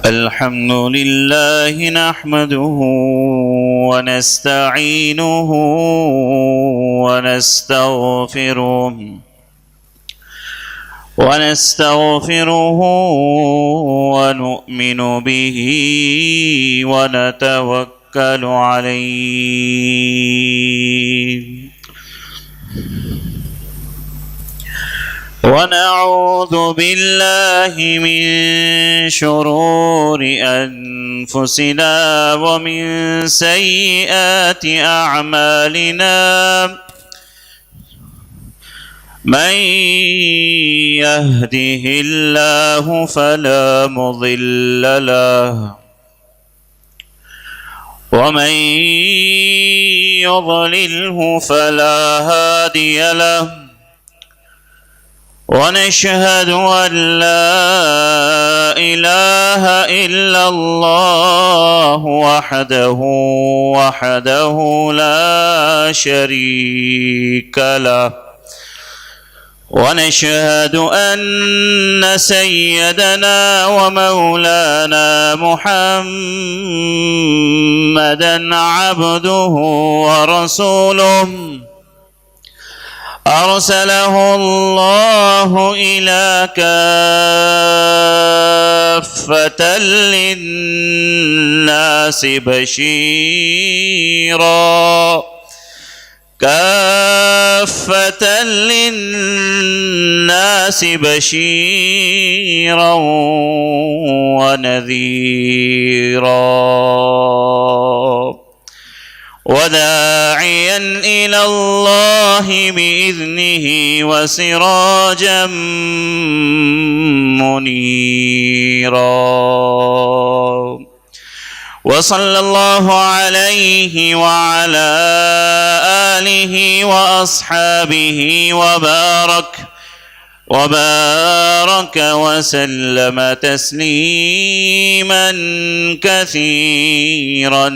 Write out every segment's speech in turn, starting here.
الحمد لله نحمده ونستعينه ونستغفره ونؤمن به ونتوكل عليه ونعوذ بالله من شرور أنفسنا ومن سيئات أعمالنا من يهده الله فلا مضل له ومن يضلله فلا هادي له ونشهد أن لا إله إلا الله وحده لا شريك له ونشهد أن سيدنا ومولانا محمدا عبده ورسوله أرسله الله إلى كافة للناس بشيرا ونذيرا وداعيا إلى الله بإذنه وسراجا منيرا وصلى الله عليه وعلى آله وأصحابه وبارك وسلم تسليما كثيرا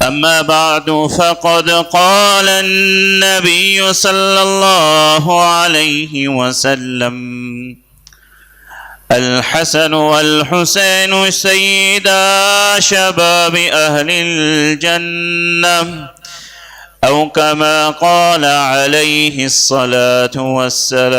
أما بعد فقد قال النبي صلى الله عليه وسلم الحسن والحسين سيدا شباب أهل الجنة أو كما قال عليه الصلاة والسلام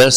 10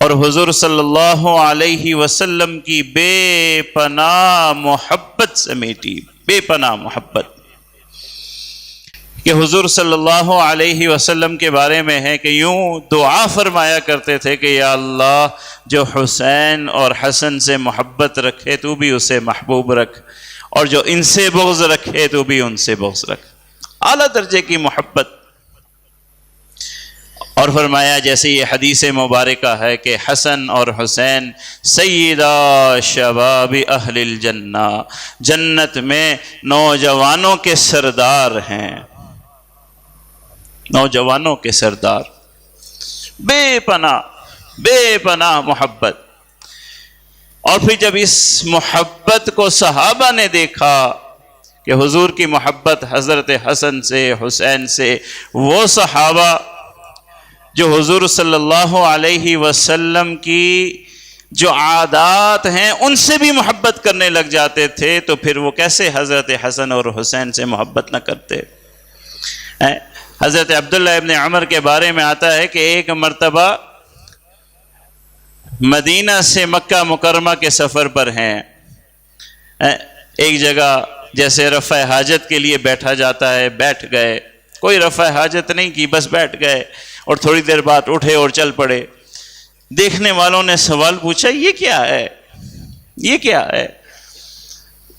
اور حضور صلی اللہ علیہ وسلم کی بے پناہ محبت سمیٹی، بے پناہ محبت، کہ حضور صلی اللہ علیہ وسلم کے بارے میں ہے کہ یوں دعا فرمایا کرتے تھے کہ یا اللہ جو حسین اور حسن سے محبت رکھے تو بھی اسے محبوب رکھ، اور جو ان سے بغض رکھے تو بھی ان سے بغض رکھ، اعلیٰ درجے کی محبت۔ اور فرمایا جیسے یہ حدیث مبارکہ ہے کہ حسن اور حسین سیدہ شباب اہل الجنہ، جنت میں نوجوانوں کے سردار ہیں، نوجوانوں کے سردار، بے پناہ محبت۔ اور پھر جب اس محبت کو صحابہ نے دیکھا کہ حضور کی محبت حضرت حسن سے حسین سے، وہ صحابہ جو حضور صلی اللہ علیہ وسلم کی جو عادات ہیں ان سے بھی محبت کرنے لگ جاتے تھے، تو پھر وہ کیسے حضرت حسن اور حسین سے محبت نہ کرتے۔ حضرت عبداللہ ابن عمر کے بارے میں آتا ہے کہ ایک مرتبہ مدینہ سے مکہ مکرمہ کے سفر پر ہیں، ایک جگہ جیسے رفع حاجت کے لیے بیٹھا جاتا ہے، بیٹھ گئے، کوئی رفع حاجت نہیں کی، بس بیٹھ گئے، اور تھوڑی دیر بعد اٹھے اور چل پڑے۔ دیکھنے والوں نے سوال پوچھا یہ کیا ہے، یہ کیا ہے،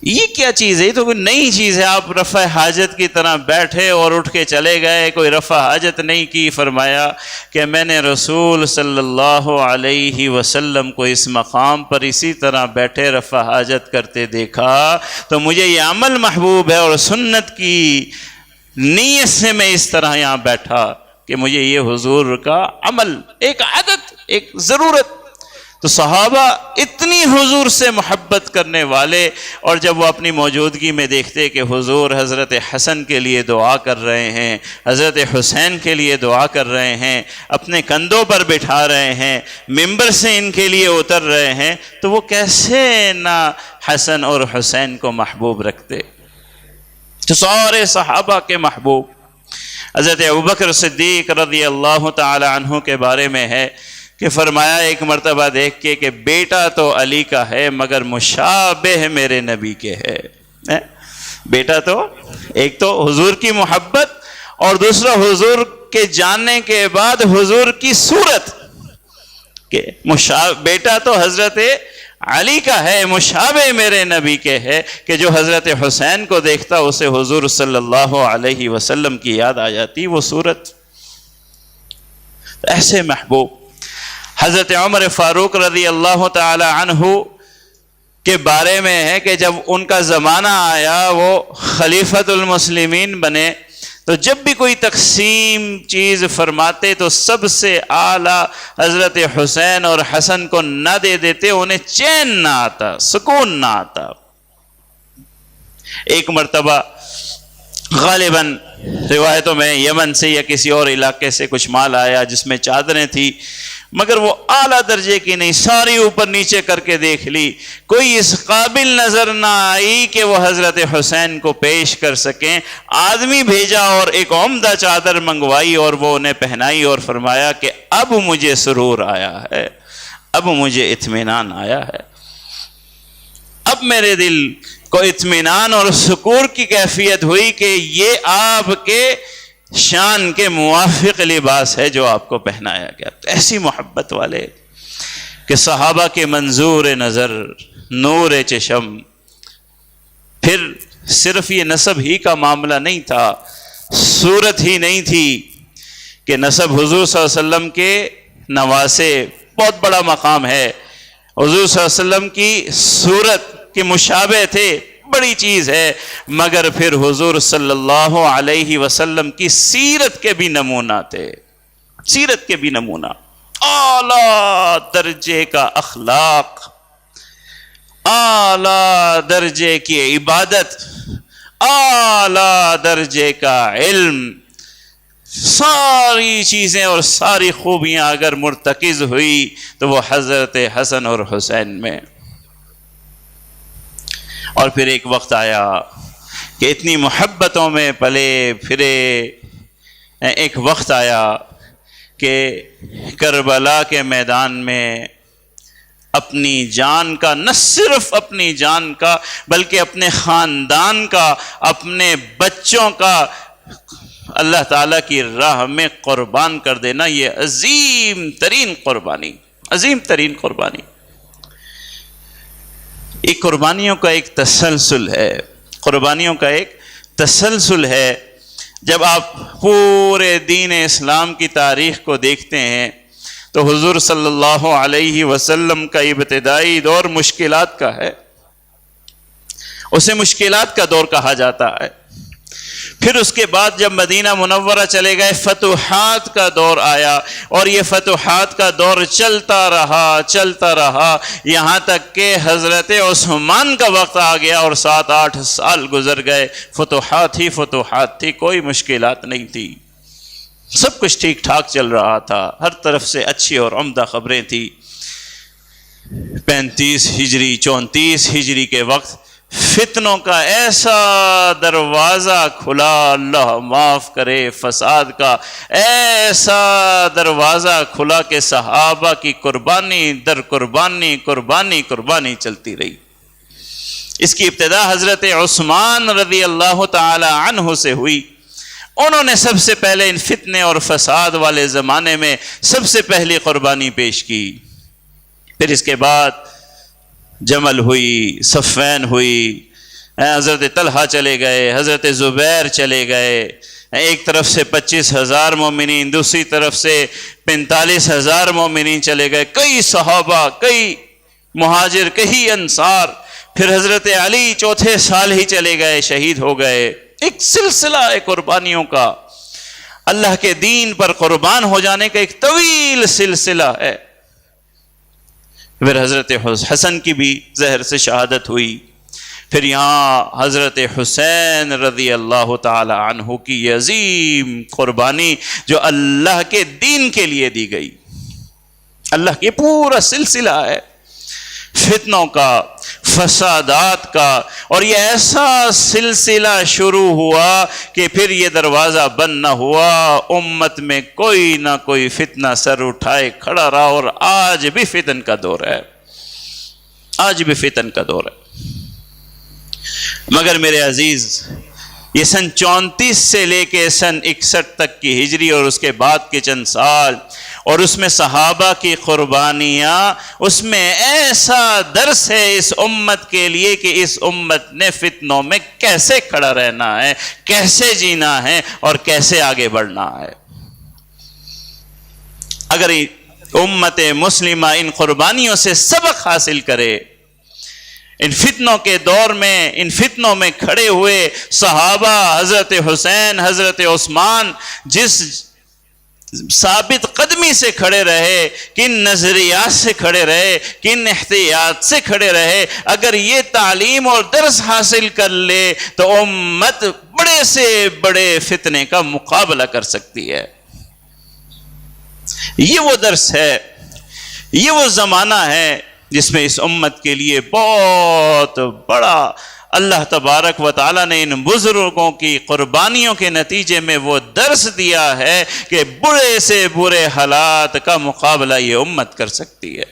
یہ کیا چیز ہے، یہ تو کوئی نئی چیز ہے، آپ رفع حاجت کی طرح بیٹھے اور اٹھ کے چلے گئے، کوئی رفع حاجت نہیں کی۔ فرمایا کہ میں نے رسول صلی اللہ علیہ وسلم کو اس مقام پر اسی طرح بیٹھے رفع حاجت کرتے دیکھا تو مجھے یہ عمل محبوب ہے، اور سنت کی نیت سے میں اس طرح یہاں بیٹھا کہ مجھے یہ حضور کا عمل، ایک عادت، ایک ضرورت۔ تو صحابہ اتنی حضور سے محبت کرنے والے، اور جب وہ اپنی موجودگی میں دیکھتے کہ حضور حضرت حسن کے لیے دعا کر رہے ہیں، حضرت حسین کے لیے دعا کر رہے ہیں، اپنے کندھوں پر بٹھا رہے ہیں، ممبر سے ان کے لیے اتر رہے ہیں، تو وہ کیسے نہ حسن اور حسین کو محبوب رکھتے۔ تو سارے صحابہ کے محبوب۔ حضرت ابوبکر صدیق رضی اللہ تعالی عنہ کے بارے میں ہے کہ فرمایا ایک مرتبہ دیکھ کے کہ بیٹا تو علی کا ہے مگر مشابہ میرے نبی کے ہے۔ بیٹا تو ایک تو حضور کی محبت، اور دوسرا حضور کے جاننے کے بعد حضور کی صورت، کہ بیٹا تو حضرت علی کا ہے، مشابہ میرے نبی کے ہے، کہ جو حضرت حسین کو دیکھتا اسے حضور صلی اللہ علیہ وسلم کی یاد آ جاتی، وہ صورت۔ ایسے محبوب۔ حضرت عمر فاروق رضی اللہ تعالی عنہ کے بارے میں ہے کہ جب ان کا زمانہ آیا، وہ خلیفۃ المسلمین بنے، تو جب بھی کوئی تقسیم چیز فرماتے تو سب سے اعلیٰ حضرت حسین اور حسن کو نہ دے دیتے، انہیں چین نہ آتا، سکون نہ آتا۔ ایک مرتبہ غالباً روایتوں میں یمن سے یا کسی اور علاقے سے کچھ مال آیا جس میں چادریں تھی، مگر وہ اعلیٰ درجے کی نہیں، ساری اوپر نیچے کر کے دیکھ لی، کوئی اس قابل نظر نہ آئی کہ وہ حضرت حسین کو پیش کر سکیں۔ آدمی بھیجا اور ایک عمدہ چادر منگوائی اور وہ انہیں پہنائی، اور فرمایا کہ اب مجھے سرور آیا ہے، اب مجھے اطمینان آیا ہے، اب میرے دل کو اطمینان اور سکون کی کیفیت ہوئی کہ یہ آپ کے شان کے موافق لباس ہے جو آپ کو پہنایا گیا۔ ایسی محبت والے کہ صحابہ کے منظور نظر، نور چشم۔ پھر صرف یہ نسب ہی کا معاملہ نہیں تھا، صورت ہی نہیں تھی کہ نسب حضور صلی اللہ علیہ وسلم کے نواسے، بہت بڑا مقام ہے۔ حضور صلی اللہ علیہ وسلم کی صورت کے مشابہ تھے، بڑی چیز ہے، مگر پھر حضور صلی اللہ علیہ وسلم کی سیرت کے بھی نمونہ تھے، سیرت کے بھی نمونہ، اعلیٰ درجے کا اخلاق، اعلیٰ درجے کی عبادت، اعلیٰ درجے کا علم، ساری چیزیں اور ساری خوبیاں اگر مرتکز ہوئی تو وہ حضرت حسن اور حسین میں۔ اور پھر ایک وقت آیا کہ اتنی محبتوں میں پلے پھرے، ایک وقت آیا کہ کربلا کے میدان میں اپنی جان کا، نہ صرف اپنی جان کا بلکہ اپنے خاندان کا، اپنے بچوں کا اللہ تعالیٰ کی راہ میں قربان کر دینا، یہ عظیم ترین قربانی، عظیم ترین قربانی۔ یہ قربانیوں کا ایک تسلسل ہے، قربانیوں کا ایک تسلسل ہے۔ جب آپ پورے دین اسلام کی تاریخ کو دیکھتے ہیں تو حضور صلی اللہ علیہ وسلم کا ابتدائی دور مشکلات کا ہے، اسے مشکلات کا دور کہا جاتا ہے۔ پھر اس کے بعد جب مدینہ منورہ چلے گئے فتوحات کا دور آیا، اور یہ فتوحات کا دور چلتا رہا یہاں تک کہ حضرت عثمان کا وقت آ گیا اور 7-8 سال گزر گئے، فتوحات ہی فتوحات تھی، کوئی مشکلات نہیں تھی، سب کچھ ٹھیک ٹھاک چل رہا تھا، ہر طرف سے اچھی اور عمدہ خبریں تھیں۔ 35 ہجری 34 ہجری کے وقت فتنوں کا ایسا دروازہ کھلا، اللہ معاف کرے، فساد کا ایسا دروازہ کھلا کہ صحابہ کی قربانی در قربانی قربانی قربانی چلتی رہی۔ اس کی ابتدا حضرت عثمان رضی اللہ تعالی عنہ سے ہوئی، انہوں نے سب سے پہلے ان فتنے اور فساد والے زمانے میں سب سے پہلی قربانی پیش کی۔ پھر اس کے بعد جمل ہوئی، صفین ہوئی، حضرت طلحہ چلے گئے، حضرت زبیر چلے گئے، ایک طرف سے 25,000 مومنین، دوسری طرف سے 45,000 مومنین چلے گئے، کئی صحابہ، کئی مہاجر، کئی انصار۔ پھر حضرت علی چوتھے سال ہی چلے گئے، شہید ہو گئے۔ ایک سلسلہ ہے قربانیوں کا، اللہ کے دین پر قربان ہو جانے کا ایک طویل سلسلہ ہے۔ پھر حضرت حسن کی بھی زہر سے شہادت ہوئی، پھر یہاں حضرت حسین رضی اللہ تعالی عنہ کی یہ عظیم قربانی جو اللہ کے دین کے لیے دی گئی، اللہ کے پورا سلسلہ ہے فتنوں کا، فسادات کا، اور یہ ایسا سلسلہ شروع ہوا کہ پھر یہ دروازہ بند نہ ہوا، امت میں کوئی نہ کوئی فتنہ سر اٹھائے کھڑا رہا، اور آج بھی فتن کا دور ہے، آج بھی فتن کا دور ہے۔ مگر میرے عزیز، یہ سن 34 سے لے کے سن 61 تک کی ہجری اور اس کے بعد کے چند سال، اور اس میں صحابہ کی قربانیاں، اس میں ایسا درس ہے اس امت کے لیے کہ اس امت نے فتنوں میں کیسے کھڑا رہنا ہے، کیسے جینا ہے اور کیسے آگے بڑھنا ہے۔ اگر امت مسلمہ ان قربانیوں سے سبق حاصل کرے، ان فتنوں کے دور میں، ان فتنوں میں کھڑے ہوئے صحابہ، حضرت حسین، حضرت عثمان جس ثابت قدمی سے کھڑے رہے، کن نظریات سے کھڑے رہے، کن احتیاط سے کھڑے رہے، اگر یہ تعلیم اور درس حاصل کر لے تو امت بڑے سے بڑے فتنے کا مقابلہ کر سکتی ہے۔ یہ وہ درس ہے، یہ وہ زمانہ ہے جس میں اس امت کے لیے بہت بڑا اللہ تبارک و تعالیٰ نے ان بزرگوں کی قربانیوں کے نتیجے میں وہ درس دیا ہے کہ برے سے برے حالات کا مقابلہ یہ امت کر سکتی ہے۔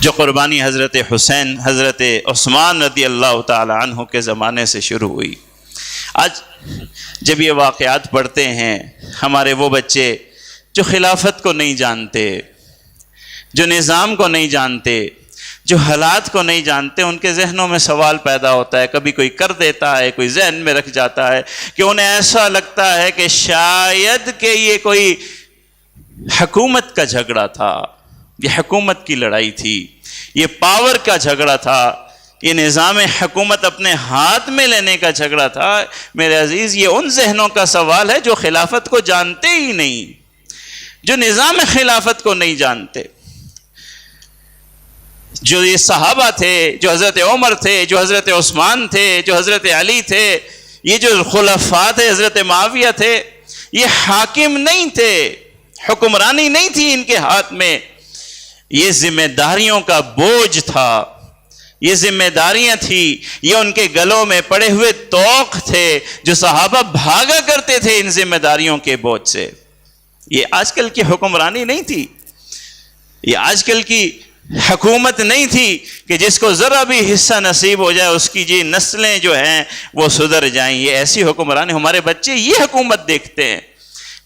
جو قربانی حضرت حسین، حضرت عثمان رضی اللہ تعالی عنہ کے زمانے سے شروع ہوئی، آج جب یہ واقعات پڑھتے ہیں ہمارے وہ بچے جو خلافت کو نہیں جانتے، جو نظام کو نہیں جانتے، جو حالات کو نہیں جانتے، ان کے ذہنوں میں سوال پیدا ہوتا ہے، کبھی کوئی کر دیتا ہے، کوئی ذہن میں رکھ جاتا ہے کہ انہیں ایسا لگتا ہے کہ شاید کہ یہ کوئی حکومت کا جھگڑا تھا، یہ حکومت کی لڑائی تھی، یہ پاور کا جھگڑا تھا، یہ نظام حکومت اپنے ہاتھ میں لینے کا جھگڑا تھا۔ میرے عزیز، یہ ان ذہنوں کا سوال ہے جو خلافت کو جانتے ہی نہیں، جو نظام خلافت کو نہیں جانتے، جو یہ صحابہ تھے، جو حضرت عمر تھے، جو حضرت عثمان تھے، جو حضرت علی تھے، یہ جو خلفاء تھے، حضرت معاویہ تھے، یہ حاکم نہیں تھے، حکمرانی نہیں تھی ان کے ہاتھ میں، یہ ذمہ داریوں کا بوجھ تھا، یہ ذمہ داریاں تھیں، یہ ان کے گلوں میں پڑے ہوئے طوق تھے جو صحابہ بھاگا کرتے تھے ان ذمہ داریوں کے بوجھ سے۔ یہ آج کل کی حکمرانی نہیں تھی، یہ آج کل کی حکومت نہیں تھی کہ جس کو ذرا بھی حصہ نصیب ہو جائے اس کی جی نسلیں جو ہیں وہ سدھر جائیں۔ یہ ایسی حکمرانی، ہمارے بچے یہ حکومت دیکھتے ہیں،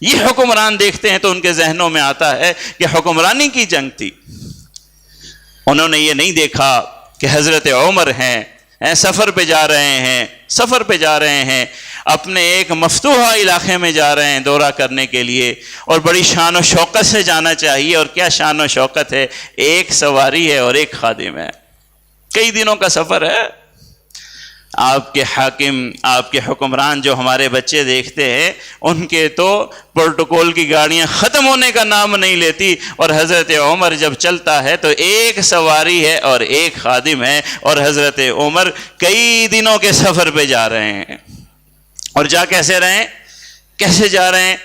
یہ حکمران دیکھتے ہیں تو ان کے ذہنوں میں آتا ہے کہ حکمرانی کی جنگ تھی۔ انہوں نے یہ نہیں دیکھا کہ حضرت عمر ہیں، سفر پہ جا رہے ہیں، اپنے ایک مفتوحہ علاقے میں جا رہے ہیں دورہ کرنے کے لیے، اور بڑی شان و شوکت سے جانا چاہیے۔ اور کیا شان و شوکت ہے، ایک سواری ہے اور ایک خادم ہے، کئی دنوں کا سفر ہے۔ آپ کے حاکم، آپ کے حکمران جو ہمارے بچے دیکھتے ہیں، ان کے تو پروٹوکول کی گاڑیاں ختم ہونے کا نام نہیں لیتی، اور حضرت عمر جب چلتا ہے تو ایک سواری ہے اور ایک خادم ہے، اور حضرت عمر کئی دنوں کے سفر پہ جا رہے ہیں۔ اور جا کیسے جا رہے ہیں؟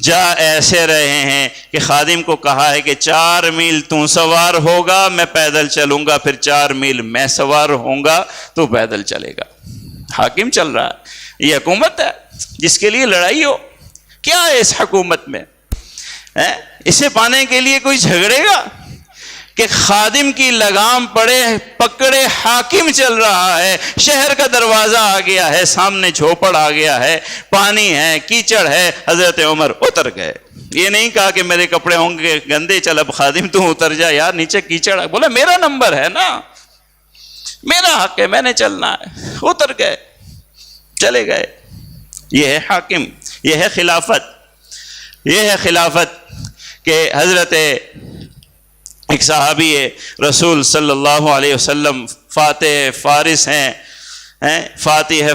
جا ایسے رہے ہیں کہ خادم کو کہا ہے کہ 4 میل تو سوار ہوگا، میں پیدل چلوں گا، پھر 4 میل میں سوار ہوں گا، تو پیدل چلے گا۔ حاکم چل رہا ہے، یہ حکومت ہے جس کے لیے لڑائی ہو؟ کیا ہے اس حکومت میں؟ اسے پانے کے لیے کوئی جھگڑے گا کہ خادم کی لگام پکڑے حاکم چل رہا ہے، شہر کا دروازہ آ گیا ہے، سامنے جھوپڑ آ گیا ہے، پانی ہے، کیچڑ ہے، حضرت عمر اتر گئے۔ یہ نہیں کہا کہ میرے کپڑے ہوں گے گندے، چل اب خادم تو اتر جا یار، نیچے کیچڑ ہے۔ بولا میرا نمبر ہے نا، میرا حق ہے، میں نے چلنا ہے۔ اتر گئے، چلے گئے۔ یہ ہے حاکم، یہ ہے خلافت کہ حضرت ایک صحابی ہے رسول صلی اللہ علیہ وسلم، فاتح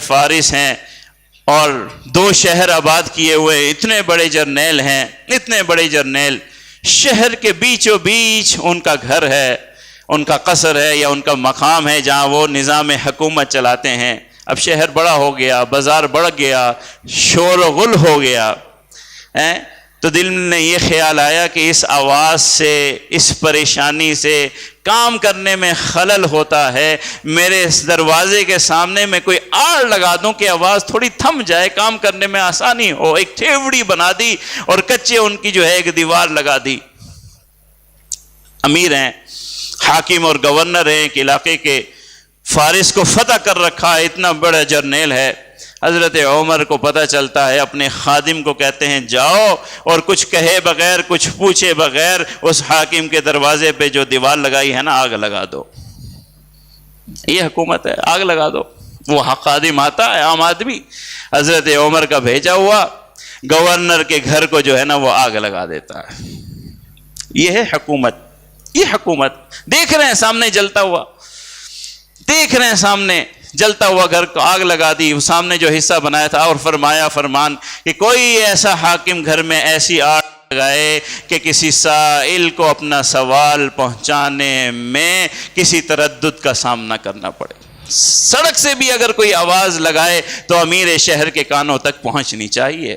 فارس ہیں، اور 2 شہر آباد کیے ہوئے، اتنے بڑے جرنیل، شہر کے بیچوں بیچ ان کا گھر ہے، ان کا قصر ہے یا ان کا مقام ہے جہاں وہ نظام حکومت چلاتے ہیں۔ اب شہر بڑا ہو گیا، بازار بڑھ گیا، شور و غل ہو گیا، تو دل میں یہ خیال آیا کہ اس آواز سے، اس پریشانی سے کام کرنے میں خلل ہوتا ہے، میرے اس دروازے کے سامنے میں کوئی آڑ لگا دوں کہ آواز تھوڑی تھم جائے، کام کرنے میں آسانی ہو۔ ایک ٹھیوڑی بنا دی اور کچے ان کی جو ہے ایک دیوار لگا دی۔ امیر ہیں، حاکم اور گورنر ہیں ایک علاقے کے، فارس کو فتح کر رکھا ہے، اتنا بڑا جرنیل ہے۔ حضرت عمر کو پتہ چلتا ہے، اپنے خادم کو کہتے ہیں جاؤ اور کچھ کہے بغیر، کچھ پوچھے بغیر اس حاکم کے دروازے پہ جو دیوار لگائی ہے نا، آگ لگا دو۔ یہ حکومت ہے، آگ لگا دو۔ وہ خادم آتا ہے، عام آدمی، حضرت عمر کا بھیجا ہوا، گورنر کے گھر کو جو ہے نا وہ آگ لگا دیتا ہے۔ یہ ہے حکومت، یہ حکومت۔ دیکھ رہے ہیں سامنے جلتا ہوا گھر کو آگ لگا دی، سامنے جو حصہ بنایا تھا، اور فرمایا فرمان کہ کوئی ایسا حاکم گھر میں ایسی آگ لگائے کہ کسی سائل کو اپنا سوال پہنچانے میں کسی تردد کا سامنا کرنا پڑے۔ سڑک سے بھی اگر کوئی آواز لگائے تو امیر شہر کے کانوں تک پہنچنی چاہیے۔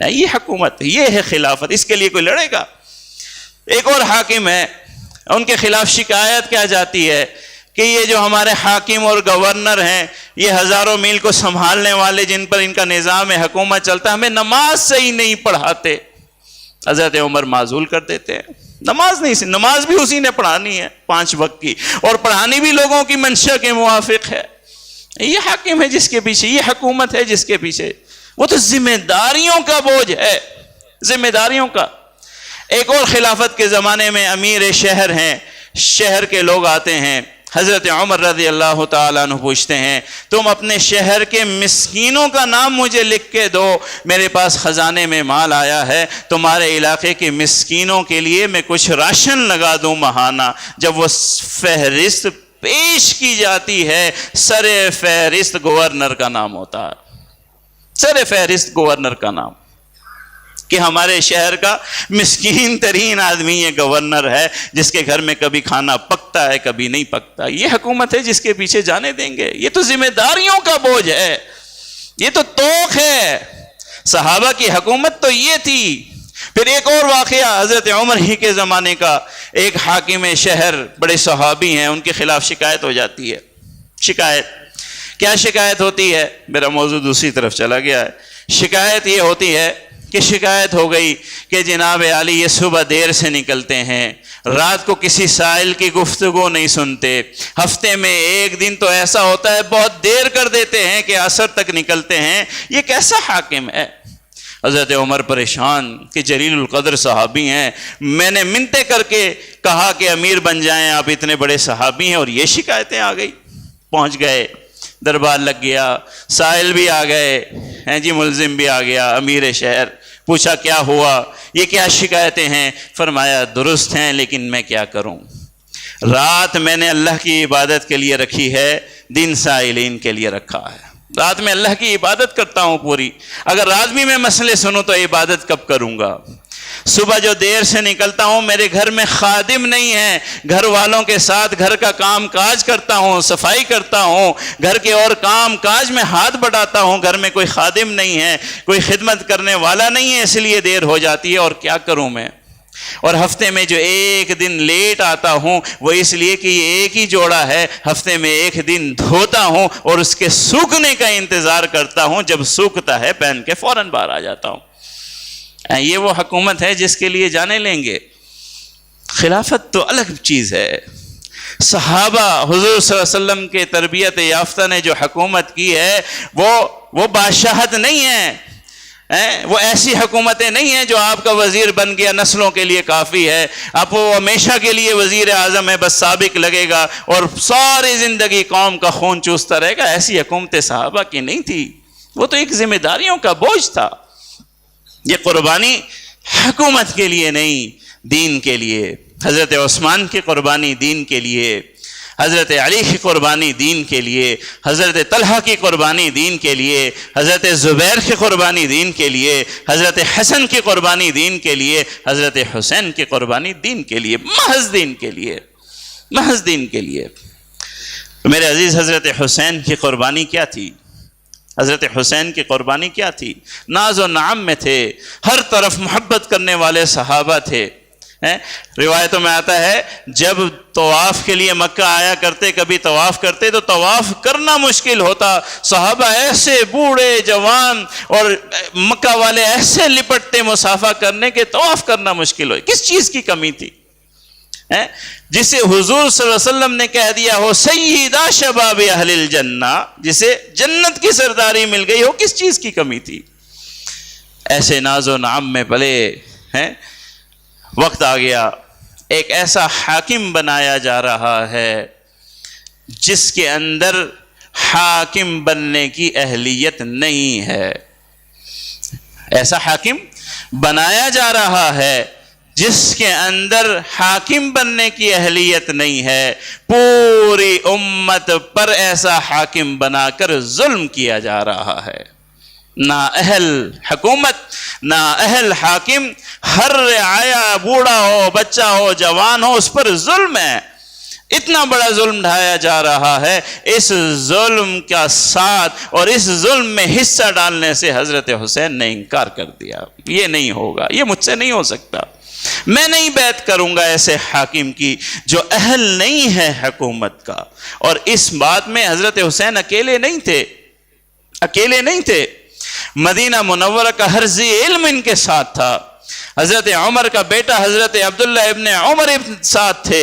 یہ حکومت، یہ ہے خلافت، اس کے لیے کوئی لڑے گا؟ ایک اور حاکم ہے، ان کے خلاف شکایت کیا جاتی ہے کہ یہ جو ہمارے حاکم اور گورنر ہیں، یہ ہزاروں میل کو سنبھالنے والے جن پر ان کا نظام حکومت چلتا ہے، ہمیں نماز صحیح نہیں پڑھاتے۔ حضرت عمر معزول کر دیتے ہیں، نماز بھی اسی نے پڑھانی ہے 5 وقت کی، اور پڑھانی بھی لوگوں کی منشا کے موافق ہے۔ یہ حاکم ہے جس کے پیچھے، یہ حکومت ہے جس کے پیچھے، وہ تو ذمہ داریوں کا بوجھ ہے، ذمہ داریوں کا۔ ایک اور خلافت کے زمانے میں امیر شہر ہیں، شہر کے لوگ آتے ہیں، حضرت عمر رضی اللہ تعالیٰ عنہ پوچھتے ہیں تم اپنے شہر کے مسکینوں کا نام مجھے لکھ کے دو، میرے پاس خزانے میں مال آیا ہے، تمہارے علاقے کے مسکینوں کے لیے میں کچھ راشن لگا دوں ماہانہ۔ جب وہ فہرست پیش کی جاتی ہے، سر فہرست گورنر کا نام ہوتا ہے، سر فہرست گورنر کا نام، کہ ہمارے شہر کا مسکین ترین آدمی یہ گورنر ہے جس کے گھر میں کبھی کھانا پکتا ہے کبھی نہیں پکتا۔ یہ حکومت ہے جس کے پیچھے جانے دیں گے؟ یہ تو ذمہ داریوں کا بوجھ ہے، یہ تو توق ہے۔ صحابہ کی حکومت تو یہ تھی، پھر ایک اور واقعہ حضرت عمر ہی کے زمانے کا، ایک حاکم شہر، بڑے صحابی ہیں، ان کے خلاف شکایت ہو جاتی ہے۔ شکایت کیا شکایت ہوتی ہے؟ میرا موضوع دوسری طرف چلا گیا ہے۔ شکایت یہ ہوتی ہے کہ شکایت ہو گئی کہ جناب عالی یہ صبح دیر سے نکلتے ہیں، رات کو کسی سائل کی گفتگو نہیں سنتے، ہفتے میں ایک دن تو ایسا ہوتا ہے بہت دیر کر دیتے ہیں کہ عصر تک نکلتے ہیں، یہ کیسا حاکم ہے؟ حضرت عمر پریشان کہ جلیل القدر صحابی ہیں، میں نے منتیں کر کے کہا کہ امیر بن جائیں، آپ اتنے بڑے صحابی ہیں اور یہ شکایتیں آ گئی۔ پہنچ گئے، دربار لگ گیا، سائل بھی آ گئے ہیں جی، ملزم بھی آ گیا، امیر شہر پوچھا کیا ہوا، یہ کیا شکایتیں ہیں؟ فرمایا درست ہیں لیکن میں کیا کروں، رات میں نے اللہ کی عبادت کے لیے رکھی ہے، دن سائلین کے لیے رکھا ہے، رات میں اللہ کی عبادت کرتا ہوں پوری، اگر رات بھی میں مسئلے سنوں تو عبادت کب کروں گا؟ صبح جو دیر سے نکلتا ہوں میرے گھر میں خادم نہیں ہے، گھر والوں کے ساتھ گھر کا کام کاج کرتا ہوں، صفائی کرتا ہوں، گھر کے اور کام کاج میں ہاتھ بڑھاتا ہوں، گھر میں کوئی خادم نہیں ہے، کوئی خدمت کرنے والا نہیں ہے، اس لیے دیر ہو جاتی ہے، اور کیا کروں میں؟ اور ہفتے میں جو ایک دن لیٹ آتا ہوں وہ اس لیے کہ یہ ایک ہی جوڑا ہے، ہفتے میں ایک دن دھوتا ہوں اور اس کے سوکھنے کا انتظار کرتا ہوں، جب سوکھتا ہے پہن کے فوراً باہر آ جاتا ہوں۔ یہ وہ حکومت ہے جس کے لیے جانے لیں گے؟ خلافت تو الگ چیز ہے۔ صحابہ حضور صلی اللہ علیہ وسلم کے تربیت یافتہ نے جو حکومت کی ہے وہ بادشاہت نہیں ہے، وہ ایسی حکومتیں نہیں ہیں جو آپ کا وزیر بن گیا نسلوں کے لیے کافی ہے، آپ وہ ہمیشہ کے لیے وزیر اعظم ہے، بس سابق لگے گا اور ساری زندگی قوم کا خون چوستا رہے گا۔ ایسی حکومتیں صحابہ کی نہیں تھی، وہ تو ایک ذمہ داریوں کا بوجھ تھا۔ یہ قربانی حکومت کے لیے نہیں، دین کے لیے۔ حضرت عثمان کی قربانی دین کے لیے، حضرت علی کی قربانی دین کے لیے، حضرت طلحہ کی قربانی دین کے لیے، حضرت زبیر کی قربانی دین کے لیے، حضرت حسن کی قربانی دین کے لیے، حضرت حسین کی قربانی دین کے لیے، محض دین کے لیے، محض دین کے لیے۔ میرے عزیز، حضرت حسین کی قربانی کیا تھی؟ حضرت حسین کی قربانی کیا تھی؟ ناز و نعم میں تھے، ہر طرف محبت کرنے والے صحابہ تھے۔ روایتوں میں آتا ہے جب طواف کے لیے مکہ آیا کرتے، کبھی طواف کرتے تو طواف کرنا مشکل ہوتا، صحابہ ایسے بوڑھے جوان اور مکہ والے ایسے لپٹتے مسافہ کرنے کے طواف کرنا مشکل ہو۔ کس چیز کی کمی تھی؟ جسے حضور صلی اللہ علیہ وسلم نے کہہ دیا ہو سیدہ شباب اہل الجنہ، جسے جنت کی سرداری مل گئی ہو، کس چیز کی کمی تھی؟ ایسے ناز و نعم میں پلے ہیں۔ وقت آ گیا، ایک ایسا حاکم بنایا جا رہا ہے جس کے اندر حاکم بننے کی اہلیت نہیں ہے، ایسا حاکم بنایا جا رہا ہے جس کے اندر حاکم بننے کی اہلیت نہیں ہے، پوری امت پر ایسا حاکم بنا کر ظلم کیا جا رہا ہے۔ نہ اہل حکومت، نہ اہل حاکم، ہر رعایا، بوڑھا ہو، بچہ ہو، جوان ہو، اس پر ظلم ہے۔ اتنا بڑا ظلم ڈھایا جا رہا ہے، اس ظلم کا ساتھ اور اس ظلم میں حصہ ڈالنے سے حضرت حسین نے انکار کر دیا، یہ نہیں ہوگا، یہ مجھ سے نہیں ہو سکتا، میں نہیں بیعت کروں گا ایسے حاکم کی جو اہل نہیں ہے حکومت کا۔ اور اس بات میں حضرت حسین اکیلے نہیں تھے، اکیلے نہیں تھے، مدینہ منورہ کا ہر ذی علم ان کے ساتھ تھا۔ حضرت عمر کا بیٹا حضرت عبداللہ ابن عمر ساتھ تھے،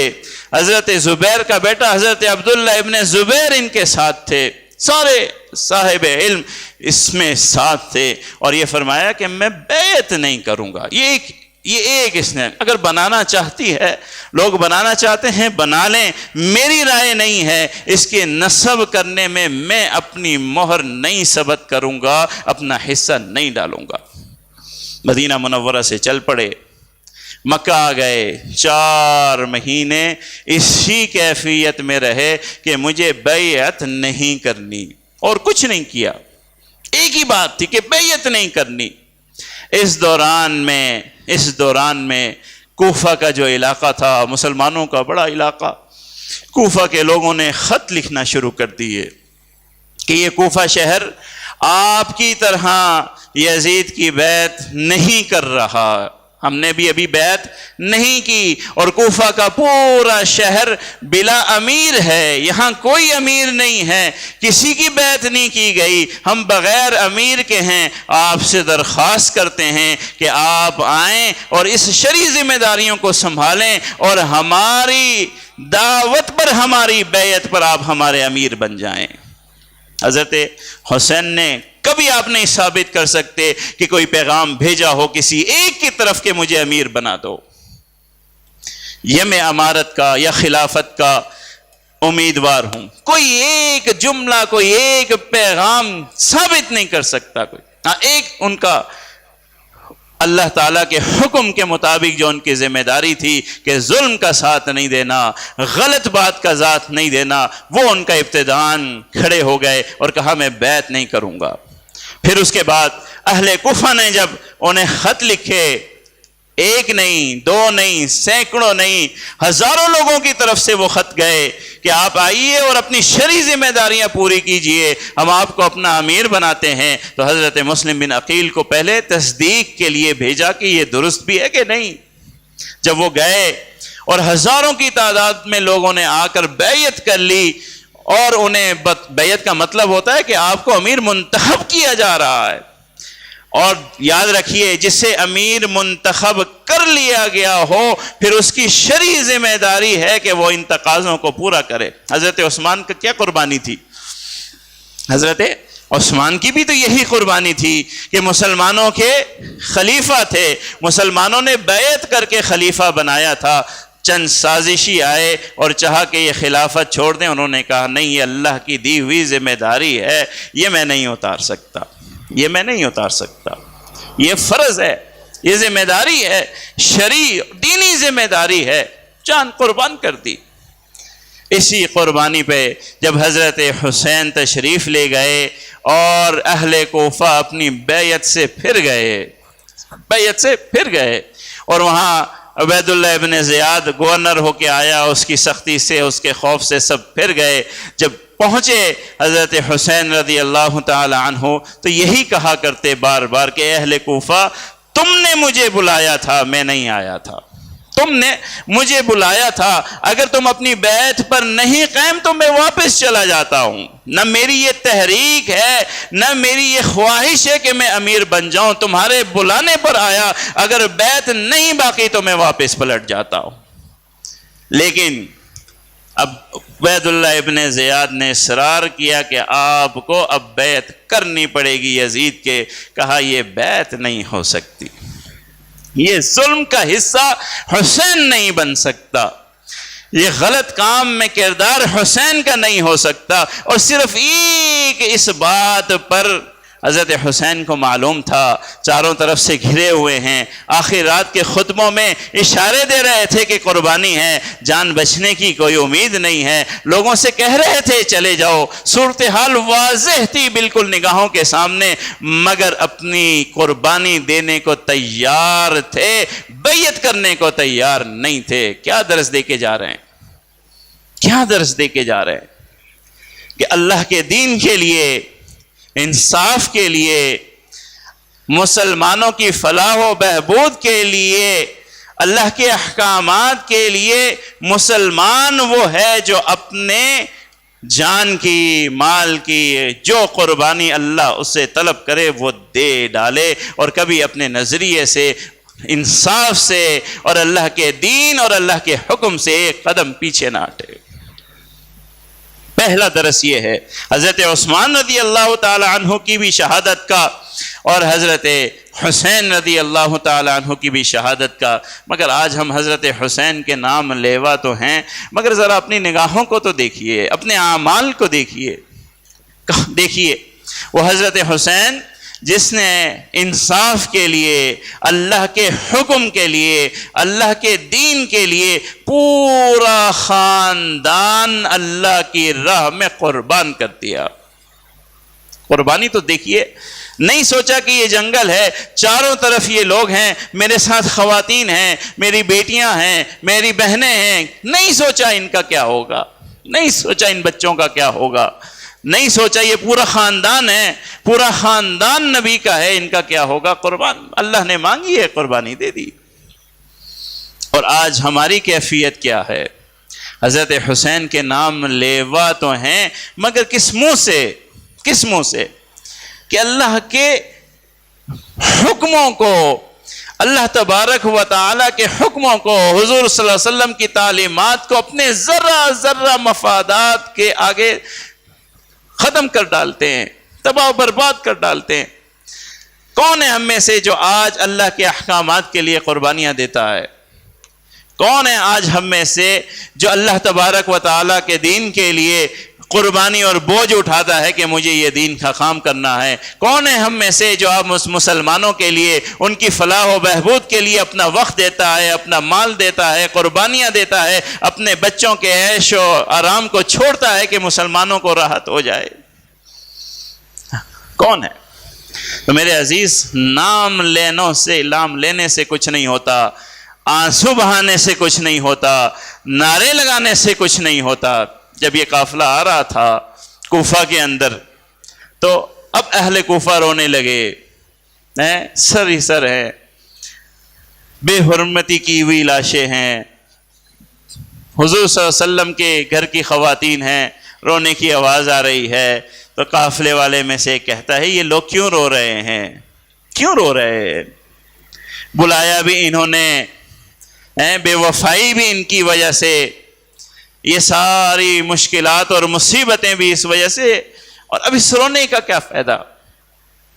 حضرت زبیر کا بیٹا حضرت عبداللہ ابن زبیر ان کے ساتھ تھے، سارے صاحب علم اس میں ساتھ تھے، اور یہ فرمایا کہ میں بیعت نہیں کروں گا۔ یہ ایک اس نے اگر بنانا چاہتی ہے، لوگ بنانا چاہتے ہیں بنا لیں، میری رائے نہیں ہے، اس کے نصب کرنے میں میں اپنی مہر نہیں ثبت کروں گا، اپنا حصہ نہیں ڈالوں گا۔ مدینہ منورہ سے چل پڑے، مکہ آ گئے، 4 مہینے اسی کیفیت میں رہے کہ مجھے بیعت نہیں کرنی، اور کچھ نہیں کیا، ایک ہی بات تھی کہ بیعت نہیں کرنی۔ اس دوران میں کوفہ کا جو علاقہ تھا، مسلمانوں کا بڑا علاقہ، کوفہ کے لوگوں نے خط لکھنا شروع کر دیے کہ یہ کوفہ شہر آپ کی طرح یزید کی بیعت نہیں کر رہا، ہم نے بھی ابھی بیعت نہیں کی، اور کوفہ کا پورا شہر بلا امیر ہے، یہاں کوئی امیر نہیں ہے، کسی کی بیعت نہیں کی گئی، ہم بغیر امیر کے ہیں۔ آپ سے درخواست کرتے ہیں کہ آپ آئیں اور اس شرعی ذمہ داریوں کو سنبھالیں، اور ہماری دعوت پر، ہماری بیعت پر آپ ہمارے امیر بن جائیں۔ حضرت حسین نے کبھی آپ نہیں ثابت کر سکتے کہ کوئی پیغام بھیجا ہو کسی ایک کی طرف کہ مجھے امیر بنا دو۔ یہ میں امارت کا یا خلافت کا امیدوار ہوں، کوئی ایک جملہ، کوئی ایک پیغام ثابت نہیں کر سکتا کوئی۔ ہاں، ایک ان کا اللہ تعالیٰ کے حکم کے مطابق جو ان کی ذمہ داری تھی کہ ظلم کا ساتھ نہیں دینا، غلط بات کا ساتھ نہیں دینا، وہ ان کا ابتداً کھڑے ہو گئے اور کہا میں بیعت نہیں کروں گا۔ پھر اس کے بعد اہل کوفہ نے جب انہیں خط لکھے، ایک نہیں، دو نہیں، سینکڑوں نہیں، ہزاروں لوگوں کی طرف سے وہ خط گئے کہ آپ آئیے اور اپنی شرعی ذمہ داریاں پوری کیجئے، ہم آپ کو اپنا امیر بناتے ہیں۔ تو حضرت مسلم بن عقیل کو پہلے تصدیق کے لیے بھیجا کہ یہ درست بھی ہے کہ نہیں۔ جب وہ گئے اور ہزاروں کی تعداد میں لوگوں نے آ کر بیعت کر لی، اور انہیں بیعت کا مطلب ہوتا ہے کہ آپ کو امیر منتخب کیا جا رہا ہے، اور یاد رکھیے جسے امیر منتخب کر لیا گیا ہو پھر اس کی شرعی ذمہ داری ہے کہ وہ ان تقاضوں کو پورا کرے۔ حضرت عثمان کا کیا قربانی تھی؟ حضرت عثمان کی بھی تو یہی قربانی تھی کہ مسلمانوں کے خلیفہ تھے، مسلمانوں نے بیعت کر کے خلیفہ بنایا تھا۔ چند سازشی آئے اور چاہا کہ یہ خلافت چھوڑ دیں، انہوں نے کہا نہیں، یہ اللہ کی دی ہوئی ذمہ داری ہے، یہ میں نہیں اتار سکتا، یہ میں نہیں اتار سکتا، یہ فرض ہے، یہ ذمہ داری ہے، شرعی دینی ذمہ داری ہے، جان قربان کر دی۔ اسی قربانی پہ جب حضرت حسین تشریف لے گئے اور اہل کوفہ اپنی بیعت سے پھر گئے، اور وہاں عبید اللہ ابن زیاد گورنر ہو کے آیا، اس کی سختی سے، اس کے خوف سے سب پھر گئے۔ جب پہنچے حضرت حسین رضی اللہ تعالی عنہ تو یہی کہا کرتے بار بار کہ اہل کوفہ، تم نے مجھے بلایا تھا، میں نہیں آیا تھا، تم نے مجھے بلایا تھا، اگر تم اپنی بیعت پر نہیں قائم تو میں واپس چلا جاتا ہوں، نہ میری یہ تحریک ہے، نہ میری یہ خواہش ہے کہ میں امیر بن جاؤں، تمہارے بلانے پر آیا، اگر بیعت نہیں باقی تو میں واپس پلٹ جاتا ہوں۔ لیکن اب عبید اللہ ابن زیاد نے اصرار کیا کہ آپ کو اب بیعت کرنی پڑے گی یزید کے، کہا یہ بیعت نہیں ہو سکتی، یہ ظلم کا حصہ حسین نہیں بن سکتا، یہ غلط کام میں کردار حسین کا نہیں ہو سکتا۔ اور صرف ایک اس بات پر حضرت حسین کو معلوم تھا، چاروں طرف سے گھرے ہوئے ہیں، آخر رات کے خطبوں میں اشارے دے رہے تھے کہ قربانی ہے، جان بچنے کی کوئی امید نہیں ہے، لوگوں سے کہہ رہے تھے چلے جاؤ، صورتحال واضح تھی بالکل نگاہوں کے سامنے، مگر اپنی قربانی دینے کو تیار تھے، بیعت کرنے کو تیار نہیں تھے۔ کیا درس دے کے جا رہے ہیں؟ کیا درس دے کے جا رہے ہیں؟ کہ اللہ کے دین کے لیے، انصاف کے لیے، مسلمانوں کی فلاح و بہبود کے لیے، اللہ کے احکامات کے لیے مسلمان وہ ہے جو اپنے جان کی، مال کی جو قربانی اللہ اسے طلب کرے وہ دے ڈالے، اور کبھی اپنے نظریے سے، انصاف سے اور اللہ کے دین اور اللہ کے حکم سے ایک قدم پیچھے نہ ہٹے۔ پہلا درس یہ ہے حضرت عثمان رضی اللہ تعالی عنہ کی بھی شہادت کا اور حضرت حسین رضی اللہ تعالی عنہ کی بھی شہادت کا۔ مگر آج ہم حضرت حسین کے نام لیوا تو ہیں، مگر ذرا اپنی نگاہوں کو تو دیکھیے، اپنے اعمال کو دیکھیے۔ وہ حضرت حسین جس نے انصاف کے لیے، اللہ کے حکم کے لیے، اللہ کے دین کے لیے پورا خاندان اللہ کی راہ میں قربان کر دیا۔ قربانی تو دیکھیے، نہیں سوچا کہ یہ جنگل ہے، چاروں طرف یہ لوگ ہیں، میرے ساتھ خواتین ہیں، میری بیٹیاں ہیں، میری بہنیں ہیں، نہیں سوچا ان کا کیا ہوگا، نہیں سوچا ان بچوں کا کیا ہوگا، نہیں سوچا یہ پورا خاندان ہے، پورا خاندان نبی کا ہے، ان کا کیا ہوگا۔ قربان اللہ نے مانگی ہے، قربانی دے دی۔ آج ہماری کیفیت کیا ہے؟ حضرت حسین کے نام لیوا تو ہیں، مگر کس منہ سے؟ کس منہ سے؟ کہ اللہ کے حکموں کو، اللہ تبارک و تعالیٰ کے حکموں کو، حضور صلی اللہ علیہ وسلم کی تعلیمات کو اپنے ذرہ ذرہ مفادات کے آگے ختم کر ڈالتے ہیں، تباہ و برباد کر ڈالتے ہیں۔ کون ہے ہم میں سے جو آج اللہ کے احکامات کے لیے قربانیاں دیتا ہے؟ کون ہے آج ہم میں سے جو اللہ تبارک و تعالیٰ کے دین کے لیے قربانی اور بوجھ اٹھاتا ہے کہ مجھے یہ دین کا کام کرنا ہے؟ کون ہے ہم میں سے جو اب مسلمانوں کے لیے، ان کی فلاح و بہبود کے لیے اپنا وقت دیتا ہے، اپنا مال دیتا ہے، قربانیاں دیتا ہے، اپنے بچوں کے عیش و آرام کو چھوڑتا ہے کہ مسلمانوں کو راحت ہو جائے؟ کون ہے؟ تو میرے عزیز، نام لینے سے کچھ نہیں ہوتا، آنسو بہانے سے کچھ نہیں ہوتا، نعرے لگانے سے کچھ نہیں ہوتا۔ جب یہ قافلہ آ رہا تھا کوفہ کے اندر، تو اب اہل کوفہ رونے لگے، سر ہی سر ہے، بے حرمتی کی ہوئی لاشیں ہیں، حضور صلی اللہ علیہ وسلم کے گھر کی خواتین ہیں، رونے کی آواز آ رہی ہے۔ تو قافلے والے میں سے کہتا ہے، یہ لوگ کیوں رو رہے ہیں؟ کیوں رو رہے ہیں؟ بلایا بھی انہوں نے، بے وفائی بھی ان کی وجہ سے، یہ ساری مشکلات اور مصیبتیں بھی اس وجہ سے، اور اب اس رونے کا کیا فائدہ؟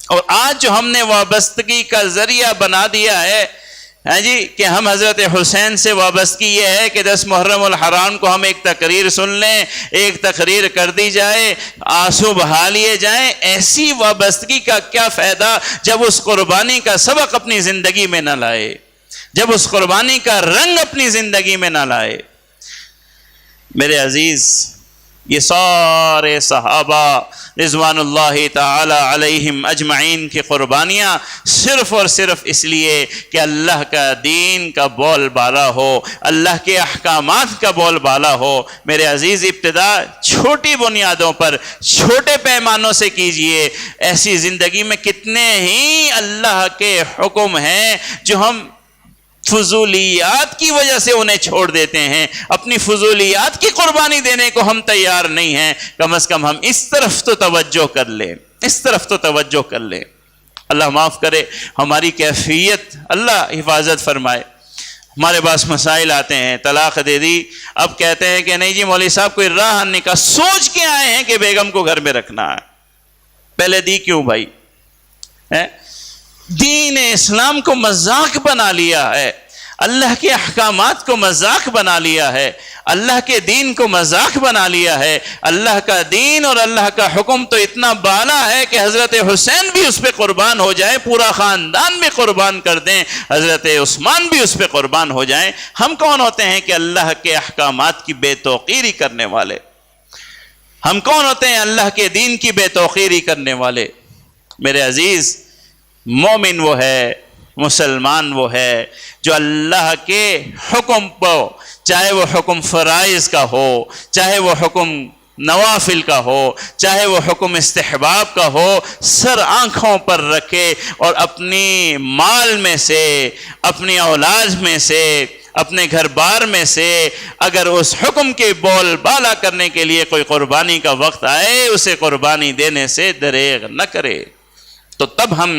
اور آج جو ہم نے وابستگی کا ذریعہ بنا دیا ہے کہ ہم حضرت حسین سے وابستگی یہ ہے کہ 10 محرم الحرام کو ہم ایک تقریر سن لیں، ایک تقریر کر دی جائے، آنسو بہا لیے جائیں۔ ایسی وابستگی کا کیا فائدہ جب اس قربانی کا سبق اپنی زندگی میں نہ لائے، جب اس قربانی کا رنگ اپنی زندگی میں نہ لائے۔ میرے عزیز، یہ سارے صحابہ رضوان اللہ تعالی علیہم اجمعین کی قربانیاں صرف اور صرف اس لیے کہ اللہ کا دین کا بول بالا ہو، اللہ کے احکامات کا بول بالا ہو۔ میرے عزیز، ابتدا چھوٹی بنیادوں پر، چھوٹے پیمانوں سے کیجئے۔ ایسی زندگی میں کتنے ہی اللہ کے حکم ہیں جو ہم فضولیات کی وجہ سے انہیں چھوڑ دیتے ہیں، اپنی فضولیات کی قربانی دینے کو ہم تیار نہیں ہیں۔ کم از کم ہم اس طرف تو توجہ کر لیں، اس طرف تو توجہ کر لیں۔ اللہ معاف کرے، ہماری کیفیت اللہ حفاظت فرمائے۔ ہمارے پاس مسائل آتے ہیں، طلاق دے دی، اب کہتے ہیں کہ نہیں جی مولوی صاحب کوئی راہ نکال، سوچ کے آئے ہیں کہ بیگم کو گھر میں رکھنا ہے، پہلے دی کیوں بھائی؟ دین اسلام کو مذاق بنا لیا ہے، اللہ کے احکامات کو مذاق بنا لیا ہے، اللہ کے دین کو مذاق بنا لیا ہے۔ اللہ کا دین اور اللہ کا حکم تو اتنا بالا ہے کہ حضرت حسین بھی اس پہ قربان ہو جائے، پورا خاندان بھی قربان کر دیں، حضرت عثمان بھی اس پہ قربان ہو جائیں۔ ہم کون ہوتے ہیں کہ اللہ کے احکامات کی بے توقیری کرنے والے؟ ہم کون ہوتے ہیں اللہ کے دین کی بے توقیری کرنے والے؟ میرے عزیز، مومن وہ ہے، مسلمان وہ ہے جو اللہ کے حکم کو، چاہے وہ حکم فرائض کا ہو، چاہے وہ حکم نوافل کا ہو، چاہے وہ حکم استحباب کا ہو، سر آنکھوں پر رکھے اور اپنی مال میں سے، اپنی اولاد میں سے، اپنے گھر بار میں سے اگر اس حکم کے بول بالا کرنے کے لیے کوئی قربانی کا وقت آئے، اسے قربانی دینے سے دریغ نہ کرے۔ تو تب ہم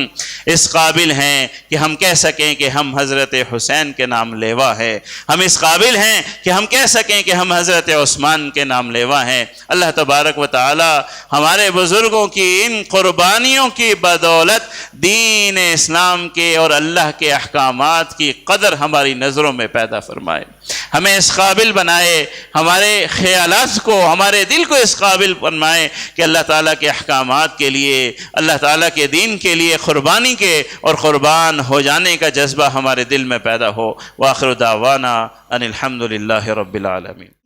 اس قابل ہیں کہ ہم کہہ سکیں کہ ہم حضرت حسین کے نام لیوا ہے، ہم اس قابل ہیں کہ ہم کہہ سکیں کہ ہم حضرت عثمان کے نام لیوا ہیں۔ اللہ تبارک و تعالی ہمارے بزرگوں کی ان قربانیوں کی بدولت دین اسلام کے اور اللہ کے احکامات کی قدر ہماری نظروں میں پیدا فرمائے، ہمیں اس قابل بنائے، ہمارے خیالات کو، ہمارے دل کو اس قابل بنائے کہ اللہ تعالیٰ کے احکامات کے لیے، اللہ تعالیٰ کے دین کے لیے قربانی کے اور قربان ہو جانے کا جذبہ ہمارے دل میں پیدا ہو۔ وآخر دعوانا ان الحمد للہ رب العالمین۔